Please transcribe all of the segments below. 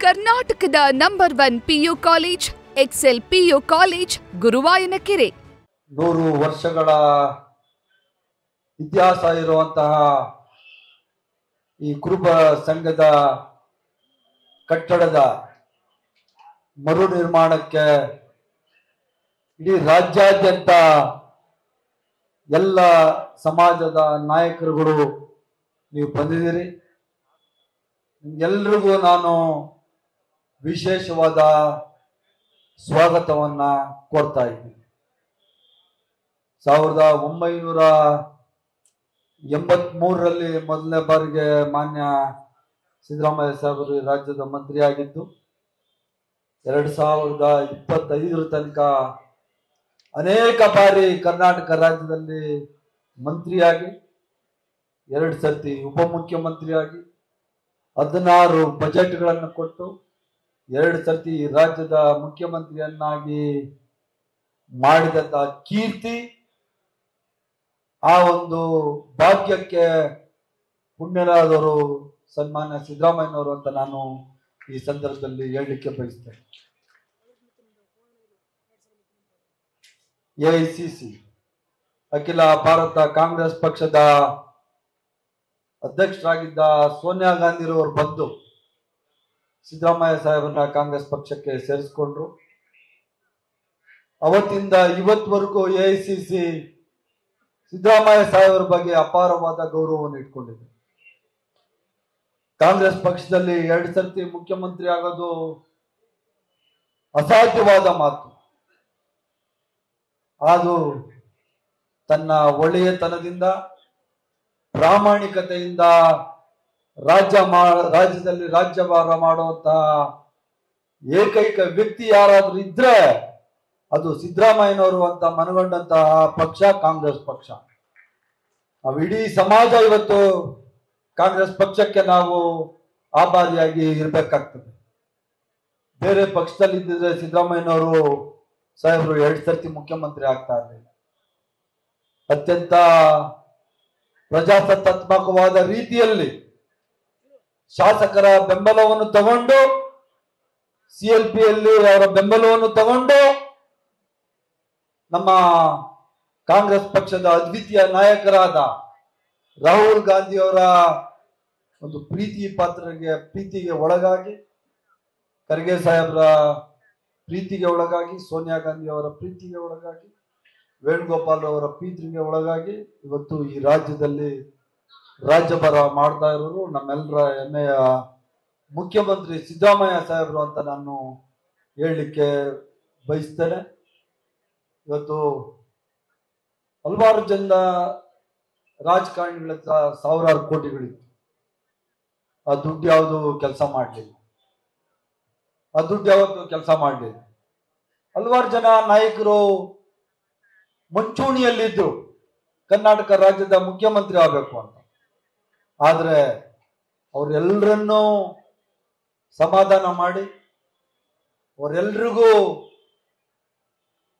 ಕರ್ನಾಟಕದ number 1 PU college Excel PU college Guruvayanakere. 100 ವರ್ಷಗಳ ಇತಿಹಾಸ ಇರುವಂತಹ ಈ ಕುರುಬ ಸಂಘದ ಕಟ್ಟಡದ ಮರು ನಿರ್ಮಾಣಕ್ಕೆ ಇಡೀ ರಾಜ್ಯಾದ್ಯಂತ ಎಲ್ಲ ಸಮಾಜದ ನಾಯಕರುಗಳು ನೀವು ಬಂದಿದ್ದೀರಿ. ನಿಮ್ಗೆಲ್ರಿಗೂ ನಾನು ವಿಶೇಷವಾದ ಸ್ವಾಗತವನ್ನ ಕೋರ್ತಾ ಇದ್ದೀನಿ. 1983ರಲ್ಲಿ ಮೊದಲನೇ ಬಾರಿಗೆ ಮಾನ್ಯ ಸಿದ್ದರಾಮಯ್ಯ ಸಾಹೇಬರು ರಾಜ್ಯದ ಮಂತ್ರಿಯಾಗಿದ್ದು, 2025 ತನಕ ಅನೇಕ ಬಾರಿ ಕರ್ನಾಟಕ ರಾಜ್ಯದಲ್ಲಿ ಮಂತ್ರಿಯಾಗಿ, 2 ಸರ್ತಿ ಉಪಮುಖ್ಯಮಂತ್ರಿಯಾಗಿ, 16 ಬಜೆಟ್ಗಳನ್ನು ಕೊಟ್ಟು, 2 ಸರ್ತಿ ರಾಜ್ಯದ ಮುಖ್ಯಮಂತ್ರಿಯನ್ನಾಗಿ ಮಾಡಿದಂತ ಕೀರ್ತಿ, ಆ ಒಂದು ಭಾಗ್ಯಕ್ಕೆ ಪುಣ್ಯರಾದವರು ಸನ್ಮಾನ್ಯ ಸಿದ್ದರಾಮಯ್ಯನವರು ಅಂತ ನಾನು ಈ ಸಂದರ್ಭದಲ್ಲಿ ಹೇಳಲಿಕ್ಕೆ ಬಯಸ್ತೇನೆ. ಎಐಸಿಸಿ ಅಖಿಲ ಭಾರತ ಕಾಂಗ್ರೆಸ್ ಪಕ್ಷದ ಅಧ್ಯಕ್ಷರಾಗಿದ್ದ ಸೋನಿಯಾ ಗಾಂಧಿರವರು ಬಂದು ಸಿದ್ದರಾಮಯ್ಯ ಸಾಹೇಬರನ್ನ ಕಾಂಗ್ರೆಸ್ ಪಕ್ಷಕ್ಕೆ ಸೇರಿಸಿಕೊಂಡ್ರು. ಅವತ್ತಿಂದ ಇವತ್ತವರೆಗೂ ಎಐಸಿಸಿ ಸಿದ್ದರಾಮಯ್ಯ ಸಾಹೇಬರ ಬಗ್ಗೆ ಅಪಾರವಾದ ಗೌರವವನ್ನು ಇಟ್ಕೊಂಡಿದೆ. ಕಾಂಗ್ರೆಸ್ ಪಕ್ಷದಲ್ಲಿ 2 ಸರ್ತಿ ಮುಖ್ಯಮಂತ್ರಿ ಆಗೋದು ಅಸಾಧ್ಯವಾದ ಮಾತು. ಅದು ತನ್ನ ಒಳ್ಳೆಯತನದಿಂದ, ಪ್ರಾಮಾಣಿಕತೆಯಿಂದ ರಾಜ್ಯದಲ್ಲಿ ರಾಜ್ಯಭಾರ ಮಾಡುವಂತಹ ಏಕೈಕ ವ್ಯಕ್ತಿ ಯಾರಾದ್ರೂ ಇದ್ರೆ ಅದು ಸಿದ್ದರಾಮಯ್ಯನವರು ಅಂತ ಮನಗೊಂಡಂತಹ ಪಕ್ಷ ಕಾಂಗ್ರೆಸ್ ಪಕ್ಷ. ನಾವು ಇಡೀ ಸಮಾಜ ಇವತ್ತು ಕಾಂಗ್ರೆಸ್ ಪಕ್ಷಕ್ಕೆ ನಾವು ಆಭಾರಿಯಾಗಿ ಇರಬೇಕಾಗ್ತದೆ. ಬೇರೆ ಪಕ್ಷದಲ್ಲಿ ಇದ್ದಿದ್ರೆ ಸಿದ್ದರಾಮಯ್ಯನವರು ಸಾಹೇಬರು 2 ಸರ್ತಿ ಮುಖ್ಯಮಂತ್ರಿ ಆಗ್ತಾ ಇರಲಿಲ್ಲ. ಅತ್ಯಂತ ಪ್ರಜಾಸತ್ತಾತ್ಮಕವಾದ ರೀತಿಯಲ್ಲಿ ಶಾಸಕರ ಬೆಂಬಲವನ್ನು ತಗೊಂಡು, ಸಿಎಲ್ಪಿಯಲ್ಲಿ ಅವರ ಬೆಂಬಲವನ್ನು ತಗೊಂಡು, ನಮ್ಮ ಕಾಂಗ್ರೆಸ್ ಪಕ್ಷದ ಅದ್ವಿತೀಯ ನಾಯಕರಾದ ರಾಹುಲ್ ಗಾಂಧಿ ಅವರ ಒಂದು ಪ್ರೀತಿಗೆ ಒಳಗಾಗಿ, ಖರ್ಗೆ ಸಾಹೇಬ್ರ ಪ್ರೀತಿಗೆ ಒಳಗಾಗಿ, ಸೋನಿಯಾ ಗಾಂಧಿ ಅವರ ಪ್ರೀತಿಗೆ ಒಳಗಾಗಿ, ವೇಣುಗೋಪಾಲ್ ಅವರ ಪ್ರೀತಿಗೆ ಒಳಗಾಗಿ ಇವತ್ತು ಈ ರಾಜ್ಯದಲ್ಲಿ ರಾಜ್ಯಭಾರ ಮಾಡ್ತಾ ಇರೋರು ನಮ್ಮೆಲ್ಲರ ಹೆಮ್ಮೆಯ ಮುಖ್ಯಮಂತ್ರಿ ಸಿದ್ದರಾಮಯ್ಯ ಸಾಹೇಬರು ಅಂತ ನಾನು ಹೇಳಲಿಕ್ಕೆ ಬಯಸ್ತೇನೆ. ಇವತ್ತು ಹಲವಾರು ಜನ ರಾಜಕಾರಣಿಗಳ ಹತ್ರ ಸಾವಿರಾರು ಕೋಟಿಗಳಿತ್ತು. ಆ ದುಡ್ಡು ಯಾವುದು ಕೆಲಸ ಮಾಡಲಿಲ್ಲ. ಹಲವಾರು ಜನ ನಾಯಕರು ಮುಂಚೂಣಿಯಲ್ಲಿದ್ದು ಕರ್ನಾಟಕ ರಾಜ್ಯದ ಮುಖ್ಯಮಂತ್ರಿ ಆಗಬೇಕು ಅಂತ. ಆದ್ರೆ ಅವರೆಲ್ಲರನ್ನೂ ಸಮಾಧಾನ ಮಾಡಿ, ಅವರೆಲ್ರಿಗೂ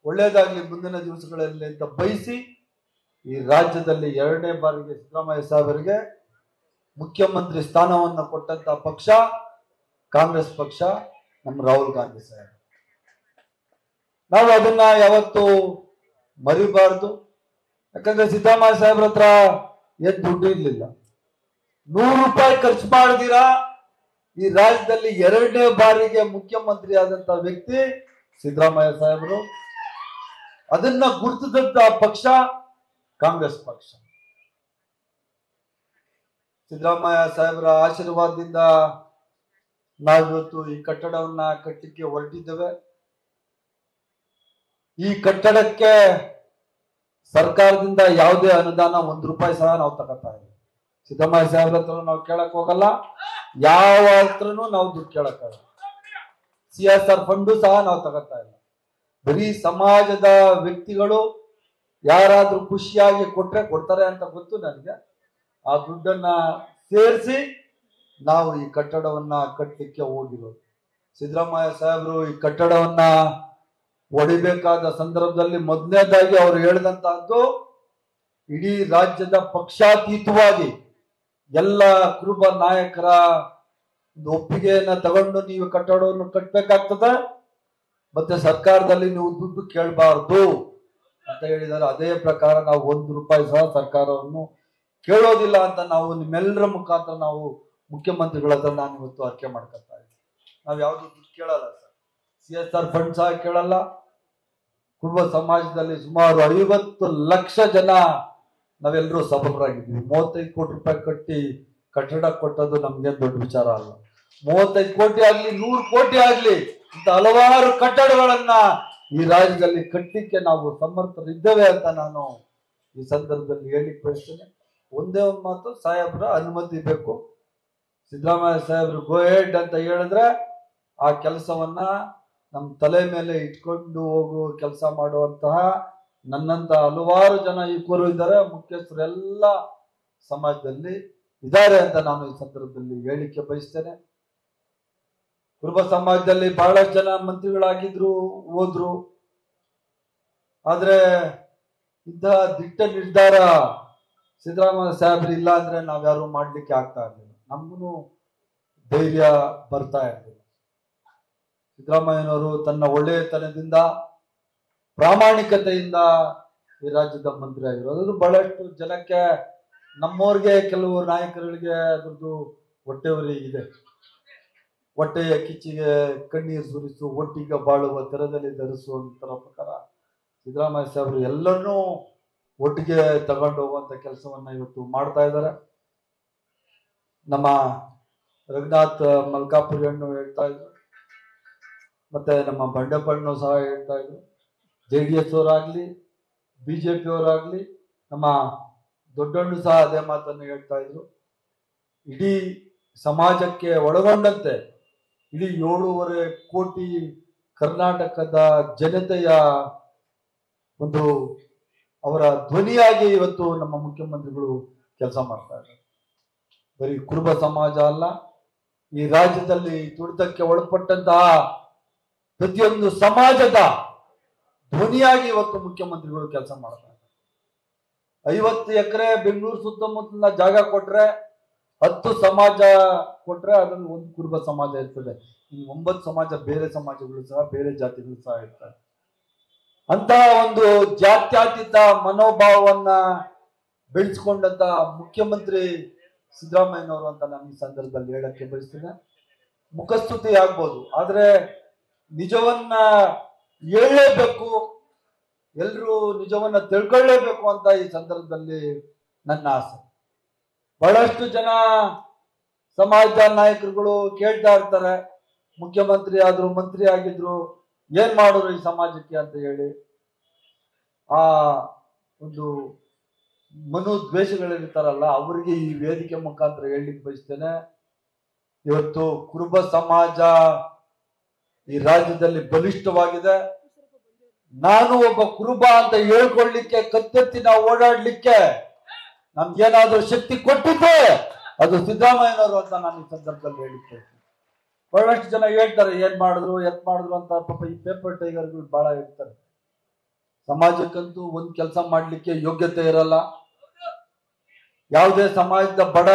ಒಳ್ಳೇದಾಗ್ಲಿ ಮುಂದಿನ ದಿವಸಗಳಲ್ಲಿ ಅಂತ ಬಯಸಿ ಈ ರಾಜ್ಯದಲ್ಲಿ 2ನೇ ಬಾರಿಗೆ ಸಿದ್ದರಾಮಯ್ಯ ಸಾಹೇಬರಿಗೆ ಮುಖ್ಯಮಂತ್ರಿ ಸ್ಥಾನವನ್ನು ಕೊಟ್ಟಂತ ಪಕ್ಷ ಕಾಂಗ್ರೆಸ್ ಪಕ್ಷ, ನಮ್ಮ ರಾಹುಲ್ ಗಾಂಧಿ ಸಾಹೇಬ್. ನಾವು ಅದನ್ನ ಯಾವತ್ತು ಮರಿಬಾರ್ದು. ಯಾಕಂದ್ರೆ ಸಿದ್ದರಾಮಯ್ಯ ಸಾಹೇಬ್ರ ಹತ್ರ ಏನ್ ದುಡ್ಡು ಇರ್ಲಿಲ್ಲ. 100 ರೂಪಾಯಿ ಖರ್ಚು ಮಾಡಿದಿರಾ ಈ ರಾಜ್ಯದಲ್ಲಿ 2ನೇ ಬಾರಿಗೆ ಮುಖ್ಯಮಂತ್ರಿ ಆದಂತ ವ್ಯಕ್ತಿ ಸಿದ್ದರಾಮಯ್ಯ ಸಾಹೇಬರು. ಅದನ್ನ ಗುರುತಿಸಿದಂತ ಪಕ್ಷ ಕಾಂಗ್ರೆಸ್ ಪಕ್ಷ. ಸಿದ್ದರಾಮಯ್ಯ ಸಾಹೇಬರ ಆಶೀರ್ವಾದದಿಂದ ನಾವಿವತ್ತು ಈ ಕಟ್ಟಡವನ್ನ ಕಟ್ಟಲಿಕ್ಕೆ ಹೊರಟಿದ್ದೇವೆ. ಈ ಕಟ್ಟಡಕ್ಕೆ ಸರ್ಕಾರದಿಂದ ಯಾವುದೇ ಅನುದಾನ 1 ರೂಪಾಯಿ ಸಹ ನಾವು ತಗೋತಾ ಇಲ್ಲ. ಸಿದ್ದರಾಮಯ್ಯ ಸಾಹೇಬ್ರ ಹತ್ರ ನಾವು ಕೇಳಕ್ ಹೋಗಲ್ಲ, ಯಾವ ಹತ್ರನೂ ನಾವು ದುಡ್ಡು ಕೇಳಕ್ಕಾಗಲ್ಲ. CSR ಫಂಡು ಸಹ ನಾವು ತಗೋತಾ ಇಲ್ಲ. ಬರೀ ಸಮಾಜದ ವ್ಯಕ್ತಿಗಳು ಯಾರಾದ್ರೂ ಖುಷಿಯಾಗಿ ಕೊಡ್ತಾರೆ ಅಂತ ಗೊತ್ತು ನನಗೆ. ಆ ದುಡ್ಡನ್ನ ಸೇರಿಸಿ ನಾವು ಈ ಕಟ್ಟಡವನ್ನ ಕಟ್ಟಲಿಕ್ಕೆ ಹೋಗಿರೋದು. ಸಿದ್ದರಾಮಯ್ಯ ಸಾಹೇಬರು ಈ ಕಟ್ಟಡವನ್ನ ಹೊಡಿಬೇಕಾದ ಸಂದರ್ಭದಲ್ಲಿ ಮೊದಲನೇದಾಗಿ ಅವರು ಹೇಳಿದಂತಹದ್ದು, ಇಡೀ ರಾಜ್ಯದ ಪಕ್ಷಾತೀತವಾಗಿ ಎಲ್ಲ ಕುರುಬ ನಾಯಕರ ಒಪ್ಪಿಗೆಯನ್ನ ತಗೊಂಡು ನೀವು ಕಟ್ಟಡವನ್ನು ಕಟ್ಟಬೇಕಾಗ್ತದೆ, ಮತ್ತೆ ಸರ್ಕಾರದಲ್ಲಿ ನೀವು ದುಡ್ಡು ಕೇಳಬಾರ್ದು ಅಂತ ಹೇಳಿದ್ದಾರೆ. ಅದೇ ಪ್ರಕಾರ ನಾವು ₹1 ಸಹ ಸರ್ಕಾರವನ್ನು ಕೇಳೋದಿಲ್ಲ ಅಂತ ನಾವು ನಿಮ್ಮೆಲ್ಲರ ಮುಖಾಂತರ ನಾವು ಮುಖ್ಯಮಂತ್ರಿಗಳ ಹತ್ರ ನಾನು ಇವತ್ತು ಅರ್ಕೆ ಮಾಡ್ಕೊತಾ ಇದ್ದೀನಿ. ನಾವು ಯಾವ್ದು ದುಡ್ಡು ಕೇಳಲ್ಲ ಸರ್, CSR ಫಂಡ್ ಸಹ ಕೇಳಲ್ಲ. ಕುರುಬ ಸಮಾಜದಲ್ಲಿ ಸುಮಾರು 50 ಲಕ್ಷ ಜನ ನಾವೆಲ್ಲರೂ ಸಬಲರಾಗಿದ್ದೀವಿ. 35 ಕೋಟಿ ರೂಪಾಯಿ ಕಟ್ಟಿ ಕಟ್ಟಡ ಕೊಟ್ಟದ್ದು ನಮ್ಗೆ ದೊಡ್ಡ ವಿಚಾರ ಅಲ್ಲ. 35 ಕೋಟಿ ಆಗ್ಲಿ 100 ಕೋಟಿ ಆಗ್ಲಿ ಇಂತ ಹಲವಾರು ಕಟ್ಟಡಗಳನ್ನ ಈ ರಾಜ್ಯದಲ್ಲಿ ಕಟ್ಟಲಿಕ್ಕೆ ನಾವು ಸಮರ್ಥರಿದ್ದೇವೆ ಅಂತ ನಾನು ಈ ಸಂದರ್ಭದಲ್ಲಿ ಹೇಳಿಕ್ ಬಯಸ್ತೇನೆ. ಒಂದೇ ಒಂದು ಮಾತು, ಸಾಹೇಬ್ರ ಅನುಮತಿ ಬೇಕು. ಸಿದ್ದರಾಮಯ್ಯ ಸಾಹೇಬ್ರು ಗೋ ಹೆಡ್ ಅಂತ ಹೇಳಿದ್ರೆ ಆ ಕೆಲಸವನ್ನ ನಮ್ಮ ತಲೆ ಮೇಲೆ ಇಟ್ಕೊಂಡು ಹೋಗುವ ಕೆಲಸ ಮಾಡುವಂತಹ ನನ್ನಂತ ಹಲವಾರು ಜನ ಯುವಕರು ಇದ್ದಾರೆ, ಮುಖ್ಯಸ್ಥರೆಲ್ಲ ಸಮಾಜದಲ್ಲಿ ಇದ್ದಾರೆ ಅಂತ ನಾನು ಈ ಸಂದರ್ಭದಲ್ಲಿ ಹೇಳಿಕೆ ಬಯಸ್ತೇನೆ. ಕುರುಬ ಸಮಾಜದಲ್ಲಿ ಬಹಳಷ್ಟು ಜನ ಮಂತ್ರಿಗಳಾಗಿದ್ರು, ಹೋದ್ರು. ಆದ್ರೆ ಇಂತಹ ದಿಟ್ಟ ನಿರ್ಧಾರ ಸಿದ್ದರಾಮಯ್ಯ ಸಾಹೇಬ್ರು ಇಲ್ಲ ಅಂದ್ರೆ ನಾವ್ಯಾರು ಮಾಡ್ಲಿಕ್ಕೆ ಆಗ್ತಾ ಇರ್ಲಿಲ್ಲ, ನಮಗೂ ಧೈರ್ಯ ಬರ್ತಾ ಇರ್ಲಿಲ್ಲ. ಸಿದ್ದರಾಮಯ್ಯನವರು ತನ್ನ ಒಳ್ಳೆಯತನದಿಂದ ಪ್ರಾಮಾಣಿಕತೆಯಿಂದ ಈ ರಾಜ್ಯದ ಮಂತ್ರಿ ಆಗಿರೋದು. ಬಹಳಷ್ಟು ಜನಕ್ಕೆ, ನಮ್ಮವ್ರಿಗೆ, ಕೆಲವು ನಾಯಕರುಗಳಿಗೆ ಅದ್ರದ್ದು ಹೊಟ್ಟೆವರಿ ಇದೆ. ಹೊಟ್ಟೆಯ ಕಿಚ್ಚಿಗೆ ಕಣ್ಣೀರು ಸುರಿಸು, ಒಟ್ಟಿಗೆ ಬಾಳುವ ತೆರದಲ್ಲಿ ಧರಿಸುವಂತರ ಪ್ರಕಾರ ಸಿದ್ದರಾಮಯ್ಯ ಸಾಹೇಬರು ಎಲ್ಲರನ್ನೂ ಒಟ್ಟಿಗೆ ತಗೊಂಡು ಹೋಗುವಂತ ಕೆಲಸವನ್ನ ಇವತ್ತು ಮಾಡ್ತಾ ಇದ್ದಾರೆ. ನಮ್ಮ ರಘುನಾಥ್ ಮಲ್ಕಾಪುರಿ ಹಣ್ಣು ಹೇಳ್ತಾ ಇದ್ರು, ಮತ್ತೆ ನಮ್ಮ ಬಂಡೆಪ್ಪಣ್ಣು ಸಹ ಹೇಳ್ತಾ ಇದ್ರು. JDS ಅವರಾಗ್ಲಿ, BJP ಅವರಾಗ್ಲಿ, ನಮ್ಮ ದೊಡ್ಡಣ್ಣು ಸಹ ಅದೇ ಮಾತನ್ನು ಹೇಳ್ತಾ ಇದ್ರು. ಇಡೀ ಸಮಾಜಕ್ಕೆ ಒಳಗೊಂಡಂತೆ ಇಡೀ 7.5 ಕೋಟಿ ಕರ್ನಾಟಕದ ಜನತೆಯ ಒಂದು ಅವರ ಧ್ವನಿಯಾಗಿ ಇವತ್ತು ನಮ್ಮ ಮುಖ್ಯಮಂತ್ರಿಗಳು ಕೆಲಸ ಮಾಡ್ತಾ ಇದ್ದಾರೆ. ಬರೀ ಕುರುಬ ಸಮಾಜ ಅಲ್ಲ, ಈ ರಾಜ್ಯದಲ್ಲಿ ತುಳಿತಕ್ಕೆ ಒಳಪಟ್ಟಂತಹ ಪ್ರತಿಯೊಂದು ಸಮಾಜದ ಧ್ವನಿಯಾಗಿ ಇವತ್ತು ಮುಖ್ಯಮಂತ್ರಿಗಳು ಕೆಲಸ ಮಾಡ್ತಾ ಇದ್ದಾರೆ. 50 ಎಕರೆ ಬೆಂಗಳೂರು ಸುತ್ತಮುತ್ತಲಿನ ಜಾಗ ಕೊಟ್ರೆ 10 ಸಮಾಜ ಕೊಟ್ರೆ ಅದರಲ್ಲಿ 1 ಕುರುಬ ಸಮಾಜ ಇರ್ತದೆ. ಇನ್ನು 9 ಸಮಾಜ ಬೇರೆ ಸಮಾಜಗಳು ಸಹ, ಬೇರೆ ಜಾತಿಗಳು ಸಹ ಇರ್ತಾರೆ. ಅಂತ ಒಂದು ಜಾತ್ಯತೀತ ಮನೋಭಾವವನ್ನ ಬೆಳೆಸ್ಕೊಂಡಂತ ಮುಖ್ಯಮಂತ್ರಿ ಸಿದ್ದರಾಮಯ್ಯನವರು ಅಂತ ನಾನು ಈ ಸಂದರ್ಭದಲ್ಲಿ ಹೇಳಕ್ಕೆ ಬಯಸ್ತೇನೆ. ಮುಖಸ್ತುತಿ ಆಗ್ಬೋದು, ಆದ್ರೆ ನಿಜವನ್ನ ಹೇಳಲೇಬೇಕು, ಎಲ್ರೂ ನಿಜವನ್ನ ತಿಳ್ಕೊಳ್ಳೇಬೇಕು ಅಂತ ಈ ಸಂದರ್ಭದಲ್ಲಿ ನನ್ನ ಆಸೆ. ಬಹಳಷ್ಟು ಜನ ಸಮಾಜದ ನಾಯಕರುಗಳು ಕೇಳ್ತಾ ಇರ್ತಾರೆ, ಮುಖ್ಯಮಂತ್ರಿ ಆದ್ರು, ಮಂತ್ರಿ ಆಗಿದ್ರು, ಏನ್ ಮಾಡೋರು ಈ ಸಮಾಜಕ್ಕೆ ಅಂತ ಹೇಳಿ. ಆ ಒಂದು ಮನೋದ್ವೇಷಗಳಿರ್ತಾರಲ್ಲ, ಅವರಿಗೆ ಈ ವೇದಿಕೆ ಮುಖಾಂತರ ಹೇಳಲಿಕ್ಕೆ ಬಯಸ್ತೇನೆ. ಇವತ್ತು ಕುರುಬ ಸಮಾಜ ಈ ರಾಜ್ಯದಲ್ಲಿ ಬಲಿಷ್ಠವಾಗಿದೆ. ನಾನು ಒಬ್ಬ ಕುರುಬ ಅಂತ ಹೇಳ್ಕೊಳ್ಳಿಕ್ಕೆ, ಕತ್ತೆತ್ತಿ ನಾವು ಓಡಾಡ್ಲಿಕ್ಕೆ ನಮ್ಗೇನಾದ್ರೂ ಶಕ್ತಿ ಕೊಟ್ಟಿದ್ದೆ ಅದು ಸಿದ್ದರಾಮಯ್ಯನವರು ಅಂತ ನಾನು ಈ ಸಂದರ್ಭದಲ್ಲಿ ಹೇಳಿದ್ದೆ. ಬಹಳಷ್ಟು ಜನ ಹೇಳ್ತಾರೆ ಏನ್ ಮಾಡಿದ್ರು ಎತ್ ಮಾಡಿದ್ರು ಅಂತ. ಪಾಪ ಈ ಪೇಪರ್ ಟೈಗರ್ಗಳು ಬಹಳ ಹೇಳ್ತಾರೆ. ಸಮಾಜಕ್ಕಂತೂ ಒಂದ್ ಕೆಲಸ ಮಾಡ್ಲಿಕ್ಕೆ ಯೋಗ್ಯತೆ ಇರಲ್ಲ. ಯಾವುದೇ ಸಮಾಜದ ಬಡ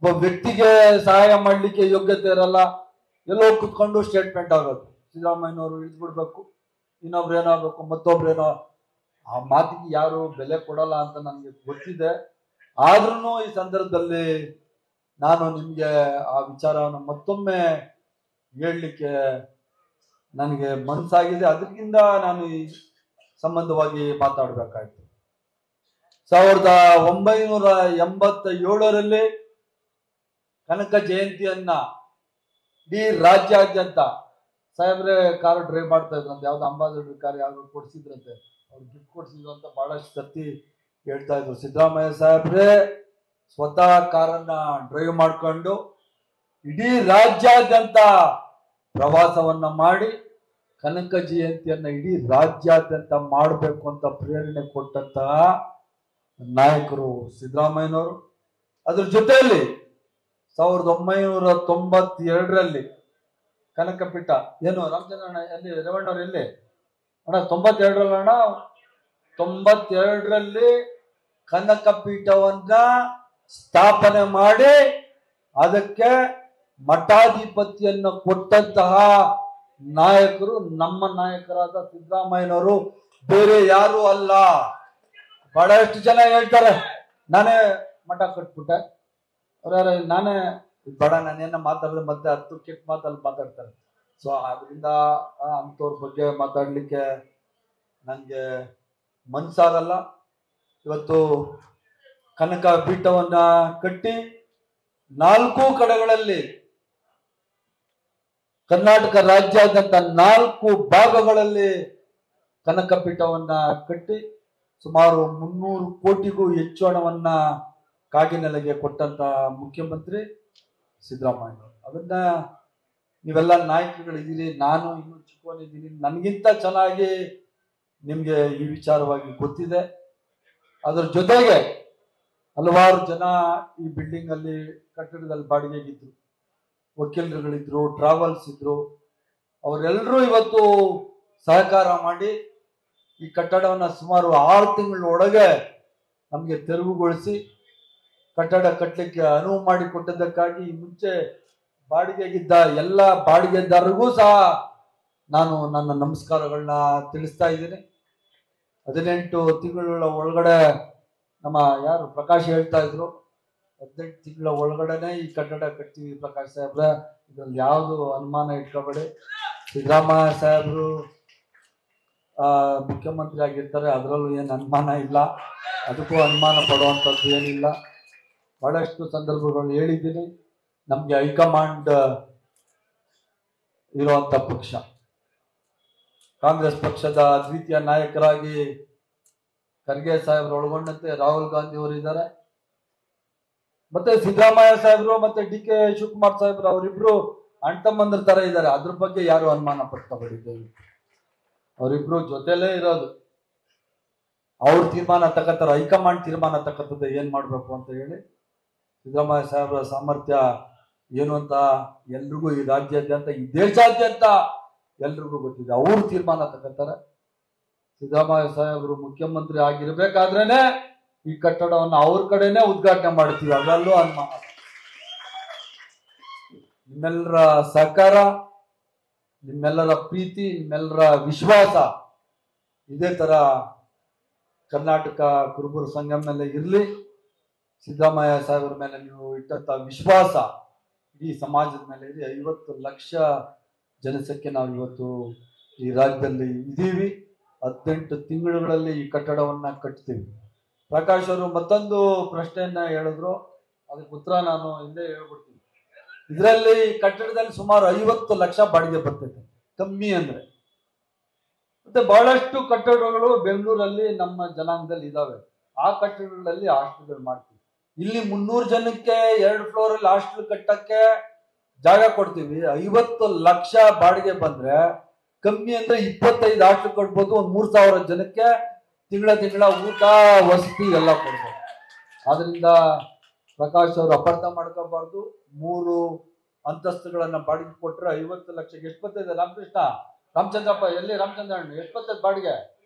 ಒಬ್ಬ ವ್ಯಕ್ತಿಗೆ ಸಹಾಯ ಮಾಡ್ಲಿಕ್ಕೆ ಯೋಗ್ಯತೆ ಇರಲ್ಲ. ಎಲ್ಲೋ ಕುತ್ಕೊಂಡು ಸ್ಟೇಟ್ಮೆಂಟ್ ಆಗೋದು, ಸಿದ್ದರಾಮಯ್ಯನವರು ಇಳಿದ್ಬಿಡ್ಬೇಕು, ಇನ್ನೊಬ್ರು ಏನಾಗಬೇಕು, ಮತ್ತೊಬ್ರೇನೋ. ಆ ಮಾತಿಗೆ ಯಾರು ಬೆಲೆ ಕೊಡಲ್ಲ ಅಂತ ನನಗೆ ಗೊತ್ತಿದೆ. ಆದ್ರೂ ಈ ಸಂದರ್ಭದಲ್ಲಿ ನಾನು ನಿಮ್ಗೆ ಆ ವಿಚಾರವನ್ನು ಮತ್ತೊಮ್ಮೆ ಹೇಳಲಿಕ್ಕೆ ನನಗೆ ಮನಸ್ಸಾಗಿದೆ. ಅದಕ್ಕಿಂತ ನಾನು ಈ ಸಂಬಂಧವಾಗಿ ಮಾತಾಡಬೇಕಾಯ್ತು. 1987ರಲ್ಲಿ ಕನಕ ಜಯಂತಿಯನ್ನ ಇಡೀ ರಾಜ್ಯಾದ್ಯಂತ ಸಾಹೇಬ್ರೆ ಕಾರು ಡ್ರೈವ್ ಮಾಡ್ತಾ ಇದ್ರು ಅಂತ, ಯಾವ್ದು ಅಂಬಾಸಿಡರ್ ಕಾರ್ ಯಾವ್ದು ಕೊಡ್ಸಿದ್ರಂತೆ, ಅವ್ರು ಗಿಫ್ಟ್ ಕೊಡ್ಸಿದ್ರು ಅಂತ ಬಹಳಷ್ಟು ಸರ್ತಿ ಹೇಳ್ತಾ ಇದ್ರು. ಸಿದ್ದರಾಮಯ್ಯ ಸಾಹೇಬ್ರೆ ಸ್ವತಃ ಕಾರನ್ನ ಡ್ರೈವ್ ಮಾಡ್ಕೊಂಡು ಇಡೀ ರಾಜ್ಯಾದ್ಯಂತ ಪ್ರವಾಸವನ್ನ ಮಾಡಿ ಕನಕ ಜಯಂತಿಯನ್ನ ಇಡೀ ರಾಜ್ಯಾದ್ಯಂತ ಮಾಡಬೇಕು ಅಂತ ಪ್ರೇರಣೆ ಕೊಟ್ಟಂತಹ ನಾಯಕರು ಸಿದ್ದರಾಮಯ್ಯನವರು. ಅದ್ರ ಜೊತೆಯಲ್ಲಿ 1992ರಲ್ಲಿ ಕನಕಪೀಠ ಏನು ರಾಮಚಂದ್ರಣ್ಣ ಎಲ್ಲಿ ರೇವಣ್ಣವ್ರು ಎಲ್ಲಿ ಅಣ್ಣ 92ರಲ್ಲಿ ಅಣ್ಣ 92ರಲ್ಲಿ ಕನಕಪೀಠವನ್ನ ಸ್ಥಾಪನೆ ಮಾಡಿ ಅದಕ್ಕೆ ಮಠಾಧಿಪತಿಯನ್ನು ಕೊಟ್ಟಂತಹ ನಾಯಕರು ನಮ್ಮ ನಾಯಕರಾದ ಸಿದ್ದರಾಮಯ್ಯನವರು, ಬೇರೆ ಯಾರು ಅಲ್ಲ. ಬಹಳಷ್ಟು ಜನ ಹೇಳ್ತಾರೆ ನಾನೇ ಮಠ ಕಟ್ಬಿಟ್ಟೆ, ನಾನೇ ಬೇಡ, ನಾನೇನ ಮಾತಾಡಿದ್ರೆ ಮತ್ತೆ 10 ಕೆಟ್ಟ ಮಾತಲ್ಲಿ ಮಾತಾಡ್ತಾರೆ. ಸೊ ಅದರಿಂದ ಅಂಥವ್ರ ಬಗ್ಗೆ ಮಾತಾಡ್ಲಿಕ್ಕೆ ನನಗೆ ಮನ್ಸಾಗಲ್ಲ. ಇವತ್ತು ಕನಕ ಪೀಠವನ್ನ ಕಟ್ಟಿ 4 ಕಡೆಗಳಲ್ಲಿ, ಕರ್ನಾಟಕ ರಾಜ್ಯಾದ್ಯಂತ 4 ಭಾಗಗಳಲ್ಲಿ ಕನಕ ಪೀಠವನ್ನ ಕಟ್ಟಿ ಸುಮಾರು 300 ಕೋಟಿಗೂ ಹೆಚ್ಚು ಹಣವನ್ನ ಕಾಗಿನೆಲೆಗೆ ಕೊಟ್ಟಂತ ಮುಖ್ಯಮಂತ್ರಿ ಸಿದ್ದರಾಮಯ್ಯ. ಅದನ್ನ ನೀವೆಲ್ಲ ನಾಯಕರುಗಳಿದ್ದೀರಿ, ನಾನು ಇನ್ನೂ ಚಿಕ್ಕವನಿದ್ದೀನಿ, ನನಗಿಂತ ಚೆನ್ನಾಗಿ ನಿಮ್ಗೆ ಈ ವಿಚಾರವಾಗಿ ಗೊತ್ತಿದೆ. ಅದ್ರ ಜೊತೆಗೆ ಹಲವಾರು ಜನ ಈ ಬಿಲ್ಡಿಂಗ್ ಅಲ್ಲಿ, ಕಟ್ಟಡದಲ್ಲಿ ಬಾಡಿಗೆಗಿದ್ರು, ವಕೀಲರುಗಳಿದ್ರು, ಟ್ರಾವೆಲ್ಸ್ ಇದ್ರು. ಅವರೆಲ್ಲರೂ ಇವತ್ತು ಸಹಕಾರ ಮಾಡಿ ಈ ಕಟ್ಟಡವನ್ನ ಸುಮಾರು 6 ತಿಂಗಳ ಒಳಗೆ ನಮಗೆ ತೆರವುಗೊಳಿಸಿ ಕಟ್ಟಡ ಕಟ್ಟಲಿಕ್ಕೆ ಅನುವು ಮಾಡಿಕೊಟ್ಟದಕ್ಕಾಗಿ ಮುಂಚೆ ಬಾಡಿಗೆಗಿದ್ದ ಎಲ್ಲ ಬಾಡಿಗೆದಾರರಿಗೂ ಸಹ ನಾನು ನನ್ನ ನಮಸ್ಕಾರಗಳನ್ನ ತಿಳಿಸ್ತಾ ಇದ್ದೀನಿ. 18 ತಿಂಗಳ ಒಳಗಡೆ ನಮ್ಮ ಯಾರು ಪ್ರಕಾಶ್ ಹೇಳ್ತಾ ಇದ್ರು, 18 ತಿಂಗಳ ಒಳಗಡೆನೆ ಈ ಕಟ್ಟಡ ಕಟ್ತೀವಿ ಪ್ರಕಾಶ್ ಸಾಹೇಬ್ರ, ಇದ್ರಲ್ಲಿ ಯಾವುದು ಅನುಮಾನ ಇಟ್ಕೋಬೇಡಿ. ಸಿದ್ದರಾಮಯ್ಯ ಸಾಹೇಬ್ರು ಮುಖ್ಯಮಂತ್ರಿ ಆಗಿರ್ತಾರೆ, ಅದರಲ್ಲೂ ಏನು ಅನುಮಾನ ಇಲ್ಲ, ಅದಕ್ಕೂ ಅನುಮಾನ ಪಡುವಂಥದ್ದು ಏನಿಲ್ಲ. ಬಹಳಷ್ಟು ಸಂದರ್ಭಗಳು ಹೇಳಿದ್ದೀನಿ. ನಮ್ಗೆ ಹೈಕಮಾಂಡ್ ಇರುವಂತ ಪಕ್ಷ, ಕಾಂಗ್ರೆಸ್ ಪಕ್ಷದ ದ್ವಿತೀಯ ನಾಯಕರಾಗಿ ಖರ್ಗೆ ಸಾಹೇಬ್ರು ಒಳಗೊಂಡಂತೆ ರಾಹುಲ್ ಗಾಂಧಿ ಅವರು ಇದ್ದಾರೆ, ಮತ್ತೆ ಸಿದ್ದರಾಮಯ್ಯ ಸಾಹೇಬ್ರು ಮತ್ತೆ ಡಿ ಕೆ ಶಿವಕುಮಾರ್ ಸಾಹೇಬ್ರು, ಅವರಿಬ್ರು ಅಣ್ತಮ್ಮಂದ್ರ ತರ ಇದ್ದಾರೆ. ಅದ್ರ ಬಗ್ಗೆ ಯಾರು ಅನುಮಾನ ಪಡ್ಕೋಬೇಡಿದ್ದೇವೆ. ಅವರಿಬ್ರು ಜೊತೆಲೇ ಇರೋದು. ಅವ್ರ ತೀರ್ಮಾನ ತಕ್ಕತ್ತಾರೆ, ಹೈಕಮಾಂಡ್ ತೀರ್ಮಾನ ತಕ್ಕತ್ತದೆ ಏನ್ ಮಾಡ್ಬೇಕು ಅಂತ ಹೇಳಿ. ಸಿದ್ದರಾಮಯ್ಯ ಸಾಹೇಬ್ರ ಸಾಮರ್ಥ್ಯ ಏನು ಅಂತ ಎಲ್ರಿಗೂ ಈ ರಾಜ್ಯಾದ್ಯಂತ, ಈ ದೇಶಾದ್ಯಂತ ಎಲ್ರಿಗೂ ಗೊತ್ತಿದೆ. ಅವ್ರು ತೀರ್ಮಾನ ತಕ್ಕತ್ತಾರೆ. ಸಿದ್ದರಾಮಯ್ಯ ಸಾಹೇಬರು ಮುಖ್ಯಮಂತ್ರಿ ಆಗಿರ್ಬೇಕಾದ್ರೇನೆ ಈ ಕಟ್ಟಡವನ್ನು ಅವ್ರ ಕಡೆನೆ ಉದ್ಘಾಟನೆ ಮಾಡ್ತೀವಿ, ಅದರಲ್ಲೂ ಅನುಮಾನ. ನಿಮ್ಮೆಲ್ಲರ ಸಹಕಾರ, ನಿಮ್ಮೆಲ್ಲರ ಪ್ರೀತಿ, ನಿಮ್ಮೆಲ್ಲರ ವಿಶ್ವಾಸ ಇದೇ ತರ ಕರ್ನಾಟಕ ಕುರುಬರ ಸಂಘದ ಮೇಲೆ ಇರಲಿ. ಸಿದ್ದರಾಮಯ್ಯ ಸಾಹೇಬ್ರ ಮೇಲೆ ನೀವು ಇಟ್ಟಂತ ವಿಶ್ವಾಸ ಇಡೀ ಸಮಾಜದ ಮೇಲೆ ಇರಿ. 50 ಲಕ್ಷ ಜನಸಂಖ್ಯೆ ನಾವು ಇವತ್ತು ಈ ರಾಜ್ಯದಲ್ಲಿ ಇದ್ದೀವಿ. 18 ತಿಂಗಳುಗಳಲ್ಲಿ ಈ ಕಟ್ಟಡವನ್ನ ಕಟ್ತೀವಿ. ಪ್ರಕಾಶ್ ಅವರು ಮತ್ತೊಂದು ಪ್ರಶ್ನೆಯನ್ನ ಹೇಳಿದ್ರು, ಅದಕ್ಕೆ ಉತ್ತರ ನಾನು ಹಿಂದೆ ಹೇಳ್ಬಿಡ್ತೀನಿ. ಇದರಲ್ಲಿ ಕಟ್ಟಡದಲ್ಲಿ ಸುಮಾರು 50 ಲಕ್ಷ ಬಾಡಿಗೆ ಬರ್ತೈತೆ, ಕಮ್ಮಿ ಅಂದ್ರೆ. ಮತ್ತೆ ಬಹಳಷ್ಟು ಕಟ್ಟಡಗಳು ಬೆಂಗಳೂರಲ್ಲಿ ನಮ್ಮ ಜನಾಂಗದಲ್ಲಿ ಇದಾವೆ. ಆ ಕಟ್ಟಡಗಳಲ್ಲಿ ಹಾಸ್ಟೆಲ್ಗಳು ಮಾಡ್ತೀವಿ. ಇಲ್ಲಿ 300 ಜನಕ್ಕೆ 2 ಫ್ಲೋರ್ ಅಲ್ಲಿ ಹಾಸ್ಟೆಲ್ ಕಟ್ಟಕ್ಕೆ ಜಾಗ ಕೊಡ್ತೀವಿ. 50 ಲಕ್ಷ ಬಾಡಿಗೆ ಬಂದ್ರೆ ಕಮ್ಮಿ ಅಂದ್ರೆ 25 ಹಾಸ್ಟೆಲ್ ಕೊಡ್ಬೋದು. ಒಂದ್ 3000 ಜನಕ್ಕೆ ತಿಂಗಳ ಊಟ ವಸತಿ ಎಲ್ಲ ಕೊಡ್ಬೋದು. ಆದ್ರಿಂದ ಪ್ರಕಾಶ್ ಅವರು ಅಪಾರ್ಥ ಮಾಡ್ಕೋಬಾರ್ದು. 3 ಅಂತಸ್ತುಗಳನ್ನ ಬಾಡಿಗೆ ಕೊಟ್ರೆ 50 ಲಕ್ಷಕ್ಕೆ ಎಷ್ಟು ಬರ್ತದೆ? ರಾಮಚಂದ್ರಪ್ಪ ಎಲ್ಲಿ ರಾಮಚಂದ್ರ ಎಷ್ಟು ಬರ್ತದೆ ಬಾಡಿಗೆ?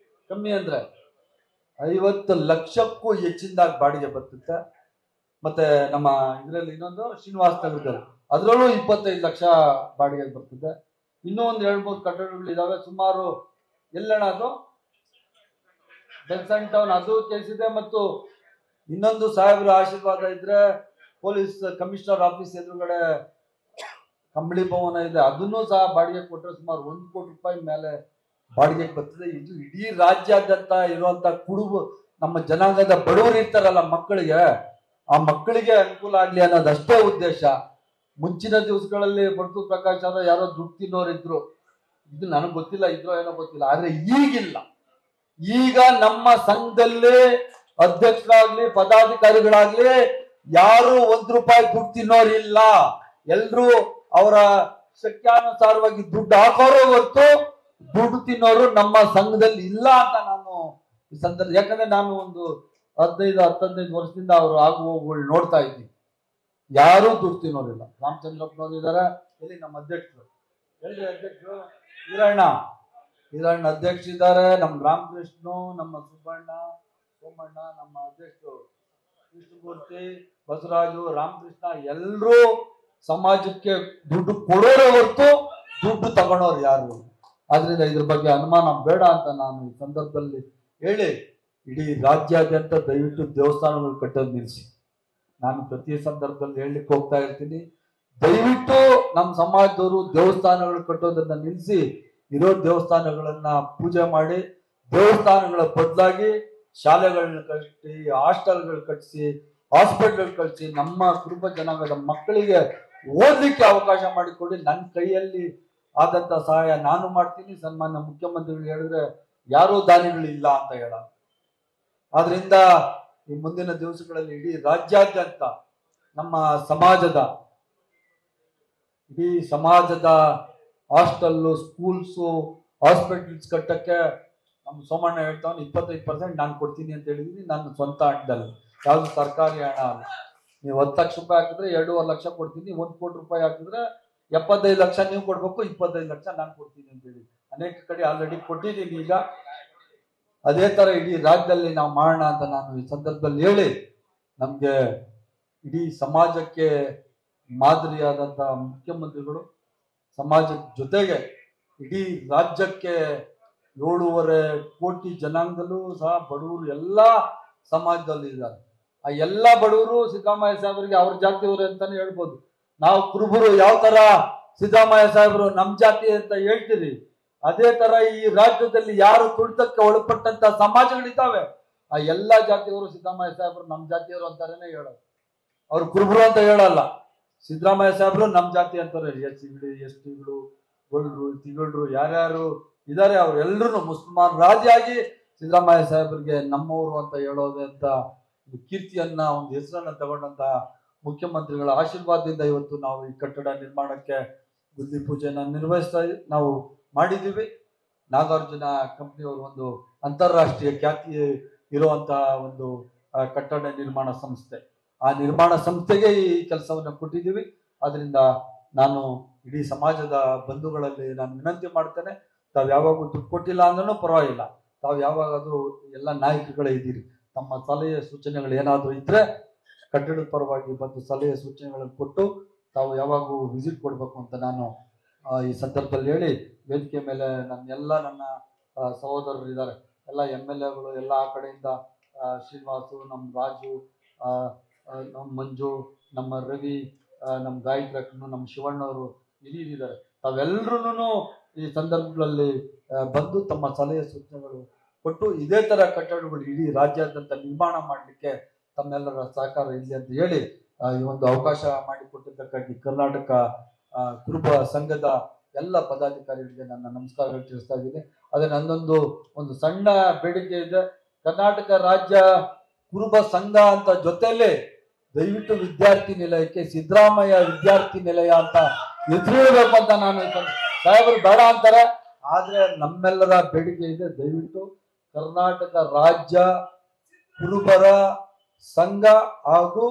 ಕಮ್ಮಿ ಅಂದ್ರೆ 50 ಲಕ್ಷಕ್ಕೂ ಹೆಚ್ಚಿನದಾಗಿ ಬಾಡಿಗೆ ಬರ್ತದೆ. ಮತ್ತೆ ನಮ್ಮ ಇದರಲ್ಲಿ ಇನ್ನೊಂದು ಶ್ರೀನಿವಾಸ ನಗರದಲ್ಲಿ, ಅದರಲ್ಲೂ 25 ಲಕ್ಷ ಬಾಡಿಗೆ ಬರ್ತದೆ. ಇನ್ನೂ ಒಂದು 2-3 ಕಟ್ಟಡಗಳು ಇದಾವೆ. ಸುಮಾರು ಎಲ್ಲಣ ಅದು ಬೆನ್ಸನ್ ಟೌನ್ ಅದು ಕೇಸಿದೆ. ಮತ್ತು ಇನ್ನೊಂದು ಸಾಹೇಬ್ರ ಆಶೀರ್ವಾದ ಇದ್ರೆ ಪೊಲೀಸ್ ಕಮಿಷನರ್ ಆಫೀಸ್ ಎದುರುಗಡೆ ಕಂಬಳಿ ಭವನ ಇದೆ, ಅದನ್ನು ಸಹ ಬಾಡಿಗೆ ಕೊಟ್ಟರೆ ಸುಮಾರು 1 ಕೋಟಿ ರೂಪಾಯಿ ಮೇಲೆ ಬಾಡಿಗೆ ಬರ್ತದೆ. ಇದು ಇಡೀ ರಾಜ್ಯಾದ್ಯಂತ ಇರುವಂತ ಕುಡುಬ ನಮ್ಮ ಜನಾಂಗದ ಬಡವರು ಇರ್ತಾರಲ್ಲ, ಮಕ್ಕಳಿಗೆ, ಆ ಮಕ್ಕಳಿಗೆ ಅನುಕೂಲ ಆಗ್ಲಿ ಅನ್ನೋದಷ್ಟೇ ಉದ್ದೇಶ. ಮುಂಚಿನ ದಿವಸಗಳಲ್ಲಿ ಬಡ್ತು ಪ್ರಕಾಶ್ ಅವರ ಯಾರೋ ದುಡ್ಡು ತಿನ್ನೋರು ಇದ್ರು, ಇದು ನನಗೆ ಗೊತ್ತಿಲ್ಲ, ಇದ್ರೋ ಏನೋ ಗೊತ್ತಿಲ್ಲ. ಆದ್ರೆ ಈಗಿಲ್ಲ. ಈಗ ನಮ್ಮ ಸಂಘದಲ್ಲಿ ಅಧ್ಯಕ್ಷರಾಗ್ಲಿ ಪದಾಧಿಕಾರಿಗಳಾಗ್ಲಿ ಯಾರು 1 ರೂಪಾಯಿ ದುಡ್ಡು ತಿನ್ನೋರಿಲ್ಲ. ಎಲ್ರು ಅವರ ಶಕ್ಯಾನುಸಾರವಾಗಿ ದುಡ್ಡು ಹಾಕೋರು ಹೊರತು ದುಡ್ಡು ತಿನ್ನೋರು ನಮ್ಮ ಸಂಘದಲ್ಲಿ ಇಲ್ಲ ಅಂತ ನಾನು ಈ ಸಂದರ್ಭ, ಯಾಕಂದ್ರೆ ನಾನು ಒಂದು 15 ವರ್ಷದಿಂದ ಅವರು ಆಗು ಹೋಗುಗಳು ನೋಡ್ತಾ ಇದ್ದೀನಿ. ಯಾರು ದುಡ್ಡು ತಿನ್ನೋರಿಲ್ಲ. ರಾಮಚಂದ್ರಪ್ಪನವ್ರು ಇದಾರೆ, ಇಲ್ಲಿ ನಮ್ಮ ಅಧ್ಯಕ್ಷರು, ಎಲ್ರಿ ಅಧ್ಯಕ್ಷರು ಈರಣ್ಣ ಅಧ್ಯಕ್ಷ ಇದ್ದಾರೆ, ನಮ್ಮ ರಾಮಕೃಷ್ಣ, ನಮ್ಮ ಸುಬ್ಬಣ್ಣ, ಸೋಮಣ್ಣ, ನಮ್ಮ ಅಧ್ಯಕ್ಷರು ಕೃಷ್ಣಮೂರ್ತಿ, ಬಸವರಾಜು, ರಾಮಕೃಷ್ಣ, ಎಲ್ಲರೂ ಸಮಾಜಕ್ಕೆ ದುಡ್ಡು ಕೊಡೋರೇ ಹೊರತು ದುಡ್ಡು ತಗೊಳೋರು ಯಾರು. ಆದ್ರಿಂದ ಇದ್ರ ಬಗ್ಗೆ ಅನುಮಾನ ಬೇಡ ಅಂತ ನಾನು ಈ ಸಂದರ್ಭದಲ್ಲಿ ಹೇಳಿ, ಇಡೀ ರಾಜ್ಯಾದ್ಯಂತ ದಯವಿಟ್ಟು ದೇವಸ್ಥಾನಗಳು ಕಟ್ಟೋದು ನಿಲ್ಲಿಸಿ. ನಾನು ಪ್ರತಿ ಸಂದರ್ಭದಲ್ಲಿ ಹೇಳಲಿಕ್ಕೆ ಹೋಗ್ತಾ ಇರ್ತೀನಿ, ದಯವಿಟ್ಟು ನಮ್ಮ ಸಮಾಜದವರು ದೇವಸ್ಥಾನಗಳು ಕಟ್ಟೋದನ್ನ ನಿಲ್ಲಿಸಿ, ಇರೋ ದೇವಸ್ಥಾನಗಳನ್ನ ಪೂಜೆ ಮಾಡಿ, ದೇವಸ್ಥಾನಗಳ ಬದಲಾಗಿ ಶಾಲೆಗಳನ್ನ ಕಟ್ಟಿ, ಹಾಸ್ಟೆಲ್ಗಳು ಕಟ್ಟಿಸಿ, ಹಾಸ್ಪಿಟಲ್ ಕಳಿಸಿ, ನಮ್ಮ ಕುಟುಂಬ ಜನಾಂಗದ ಮಕ್ಕಳಿಗೆ ಓದ್ಲಿಕ್ಕೆ ಅವಕಾಶ ಮಾಡಿಕೊಡಿ. ನನ್ನ ಕೈಯಲ್ಲಿ ಆದಂತ ಸಹಾಯ ನಾನು ಮಾಡ್ತೀನಿ. ಸನ್ಮಾನ್ಯ ಮುಖ್ಯಮಂತ್ರಿಗಳು ಹೇಳಿದ್ರೆ ಯಾರೂ ದಾನಿಗಳಿಲ್ಲ ಅಂತ ಹೇಳ. ಆದ್ರಿಂದ ಈ ಮುಂದಿನ ದಿವಸಗಳಲ್ಲಿ ಇಡೀ ರಾಜ್ಯಾದ್ಯಂತ ನಮ್ಮ ಇಡೀ ಸಮಾಜದ ಹಾಸ್ಟೆಲ್ಲು, ಸ್ಕೂಲ್ಸು, ಹಾಸ್ಪಿಟಲ್ಸ್ ಕಟ್ಟಕ್ಕೆ ನಮ್ಮ ಸೋಮಣ್ಣ ಹೇಳ್ತಾವನು 25% ನಾನು ಕೊಡ್ತೀನಿ ಅಂತ ಹೇಳಿದೀನಿ. ನನ್ನ ಸ್ವಂತ ಹಣದಲ್ಲಿ, ಯಾವ್ದು ಸರ್ಕಾರಿ ಹಣ ಅಲ್ಲ. ನೀವು 10 ಲಕ್ಷ ರೂಪಾಯಿ ಹಾಕಿದ್ರೆ 2.5 ಲಕ್ಷ ಕೊಡ್ತೀನಿ, 1 ಕೋಟಿ ರೂಪಾಯಿ ಹಾಕಿದ್ರೆ 75 ಲಕ್ಷ ನೀವು ಕೊಡ್ಬೇಕು, 25 ಲಕ್ಷ ನಾನು ಕೊಡ್ತೀನಿ ಅಂತ ಹೇಳಿ ಅನೇಕ ಕಡೆ ಆಲ್ರೆಡಿ ಕೊಟ್ಟಿದ್ದೀನಿ. ಈಗ ಅದೇ ತರ ಇಡೀ ರಾಜ್ಯದಲ್ಲಿ ನಾವು ಮಾಡೋಣ ಅಂತ ನಾನು ಈ ಸಂದರ್ಭದಲ್ಲಿ ಹೇಳಿ, ನಮ್ಗೆ ಇಡೀ ಸಮಾಜಕ್ಕೆ ಮಾದರಿಯಾದಂತ ಮುಖ್ಯಮಂತ್ರಿಗಳು, ಸಮಾಜದ ಜೊತೆಗೆ ಇಡೀ ರಾಜ್ಯಕ್ಕೆ 7.5 ಕೋಟಿ ಜನಾಂಗದಲ್ಲೂ ಸಹ ಬಡವರು ಎಲ್ಲಾ ಸಮಾಜದಲ್ಲಿ ಇದ್ದಾರೆ. ಆ ಎಲ್ಲಾ ಬಡವರು ಸಿದ್ದರಾಮಯ್ಯ ಸಾಹೇಬರಿಗೆ ಅವ್ರ ಜಾತಿಯವರು ಅಂತಾನೆ ಹೇಳ್ಬೋದು. ನಾವು ಕುರುಬರು ಯಾವ ತರ ಸಿದ್ದರಾಮಯ್ಯ ಸಾಹೇಬರು ನಮ್ ಜಾತಿ ಅಂತ ಹೇಳ್ತೀರಿ, ಅದೇ ತರ ಈ ರಾಜ್ಯದಲ್ಲಿ ಯಾರು ತುಳಿತಕ್ಕೆ ಒಳಪಟ್ಟಂತ ಸಮಾಜಗಳಿದ್ದಾವೆ, ಆ ಎಲ್ಲಾ ಜಾತಿಯವರು ಸಿದ್ದರಾಮಯ್ಯ ಸಾಹೇಬರು ನಮ್ ಜಾತಿಯವರು ಅಂತಾರೇನೆ ಹೇಳೋದು. ಅವ್ರು ಕುರುಬರು ಅಂತ ಹೇಳಲ್ಲ. ಸಿದ್ದರಾಮಯ್ಯ ಸಾಹೇಬರು ನಮ್ ಜಾತಿ ಅಂತಾರೆ. ಎಸ್.ಟಿಗಳು, ಗೊಲ್ರು, ತಿಗಳ್ರು ಯಾರ್ಯಾರು ಇದಾರೆ ಅವ್ರೆಲ್ರು ಮುಸಲ್ಮಾನ್ ರಾಜಿಯಾಗಿ ಸಿದ್ದರಾಮಯ್ಯ ಸಾಹೇಬರಿಗೆ ನಮ್ಮವರು ಅಂತ ಹೇಳೋದು ಅಂತ ಕೀರ್ತಿಯನ್ನ, ಒಂದು ಹೆಸರನ್ನ ತಗೊಂಡಂತ ಮುಖ್ಯಮಂತ್ರಿಗಳ ಆಶೀರ್ವಾದದಿಂದ ಇವತ್ತು ನಾವು ಈ ಕಟ್ಟಡ ನಿರ್ಮಾಣಕ್ಕೆ ಗುದ್ಲಿ ಪೂಜೆನ ನಾವು ಮಾಡಿದ್ದೀವಿ. ನಾಗಾರ್ಜುನ ಕಂಪನಿಯವರು ಒಂದು ಅಂತಾರಾಷ್ಟ್ರೀಯ ಖ್ಯಾತಿ ಇರುವಂತಹ ಒಂದು ಕಟ್ಟಡ ನಿರ್ಮಾಣ ಸಂಸ್ಥೆ, ಆ ನಿರ್ಮಾಣ ಸಂಸ್ಥೆಗೆ ಈ ಕೆಲಸವನ್ನ ಕೊಟ್ಟಿದ್ದೀವಿ. ಆದ್ರಿಂದ ನಾನು ಇಡೀ ಸಮಾಜದ ಬಂಧುಗಳಲ್ಲಿ ನಾನು ವಿನಂತಿ ಮಾಡ್ತೇನೆ, ತಾವು ಯಾವಾಗೂ ದುಡ್ಡು ಕೊಟ್ಟಿಲ್ಲ ಅಂದ್ರೂ ಪರವಾಗಿಲ್ಲ, ತಾವು ಯಾವಾಗಾದ್ರೂ ಎಲ್ಲ ನಾಯಕರುಗಳೇ ಇದ್ದೀರಿ, ತಮ್ಮ ಸಲಹೆ ಸೂಚನೆಗಳು ಏನಾದ್ರು ಇದ್ರೆ ಕಟ್ಟಡದ ಪರವಾಗಿ ಬಂದು ಸಲಹೆ ಸೂಚನೆಗಳನ್ನು ಕೊಟ್ಟು ತಾವು ಯಾವಾಗೂ ವಿಸಿಟ್ ಕೊಡ್ಬೇಕು ಅಂತ ನಾನು ಈ ಸಂದರ್ಭದಲ್ಲಿ ಹೇಳಿ, ವೇದಿಕೆ ಮೇಲೆ ನನ್ನ ಸಹೋದರರು ಇದ್ದಾರೆ, ಎಲ್ಲ MLAಗಳು ಎಲ್ಲ ಆ ಕಡೆಯಿಂದ, ಶ್ರೀನಿವಾಸು, ನಮ್ಮ ರಾಜು, ನಮ್ಮ ಮಂಜು, ನಮ್ಮ ರವಿ, ನಮ್ಮ ಗಾಯಕರನ್ನು, ನಮ್ಮ ಶಿವಣ್ಣವರು ಹಿರಿಯರಿದ್ದಾರೆ. ತಾವೆಲ್ಲರೂ ಈ ಸಂದರ್ಭಗಳಲ್ಲಿ ಬಂದು ತಮ್ಮ ಸಲಹೆ ಸೂಚನೆಗಳು ಕೊಟ್ಟು ಇದೇ ತರ ಕಟ್ಟಡಗಳು ಇಡೀ ರಾಜ್ಯಾದ್ಯಂತ ನಿರ್ಮಾಣ ಮಾಡಲಿಕ್ಕೆ ತಮ್ಮೆಲ್ಲರ ಸಹಕಾರ ಇರಲಿ ಅಂತ ಹೇಳಿ ಈ ಒಂದು ಅವಕಾಶ ಮಾಡಿಕೊಟ್ಟಿದ್ದಕ್ಕಾಗಿ ಕರ್ನಾಟಕ ಕುರುಬ ಸಂಘದ ಎಲ್ಲ ಪದಾಧಿಕಾರಿಗಳಿಗೆ ನನ್ನ ನಮಸ್ಕಾರಗಳು ತಿಳಿಸ್ತಾ ಇದ್ದೀನಿ. ಅದೇ ಒಂದು ಸಣ್ಣ ಬೇಡಿಕೆ ಇದೆ. ಕರ್ನಾಟಕ ರಾಜ್ಯ ಕುರುಬ ಸಂಘ ಅಂತ ಜೊತೆಯಲ್ಲಿ ದಯವಿಟ್ಟು ವಿದ್ಯಾರ್ಥಿ ನಿಲಯಕ್ಕೆ ಸಿದ್ದರಾಮಯ್ಯ ವಿದ್ಯಾರ್ಥಿ ನಿಲಯ ಅಂತ ಹೆಸರಿಡಬೇಕು ಅಂತ ನಾನು ಸಾಹೇಬರು ಬೇಡ ಅಂತಾರೆ. ಆದ್ರೆ ನಮ್ಮೆಲ್ಲರ ಬೇಡಿಕೆ ಇದೆ, ದಯವಿಟ್ಟು ಕರ್ನಾಟಕ ರಾಜ್ಯ ಕುರುಬರ ಸಂಘ ಹಾಗೂ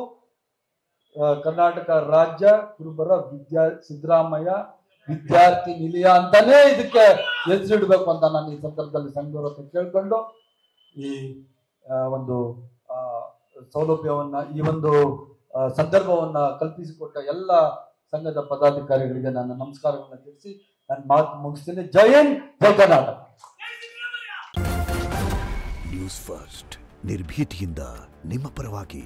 ಕರ್ನಾಟಕ ರಾಜ್ಯ ಕುರುಬರ ಸಿದ್ದರಾಮಯ್ಯ ವಿದ್ಯಾರ್ಥಿ ನಿಲಯ ಅಂತಾನೆ ಇದಕ್ಕೆ ಹೆಸರಿಡಬೇಕು ಅಂತ ನಾನು ಈ ಸಂದರ್ಭದಲ್ಲಿ ಸಂಘದವರ ಹತ್ರ ಕೇಳ್ಕೊಂಡು ಈ ಒಂದು ಸೌಲಭ್ಯವನ್ನ, ಈ ಒಂದು ಸಂದರ್ಭವನ್ನ ಕಲ್ಪಿಸಿಕೊಟ್ಟ ಎಲ್ಲ ಸಂಘದ ಪದಾಧಿಕಾರಿಗಳಿಗೆ ನನ್ನ ನಮಸ್ಕಾರಗಳನ್ನ ತಿಳಿಸಿ ನನ್ನ ಮಾತು ಮುಗಿಸ್ತೀನಿ. ಜೈ ಹಿಂದ್, ಜೈ ಕರ್ನಾಟಕ. ನ್ಯೂಸ್ ಫಸ್ಟ್ ನಿರ್ಭೀತಿಯಿಂದ ನಿಮ್ಮ ಪರವಾಗಿ.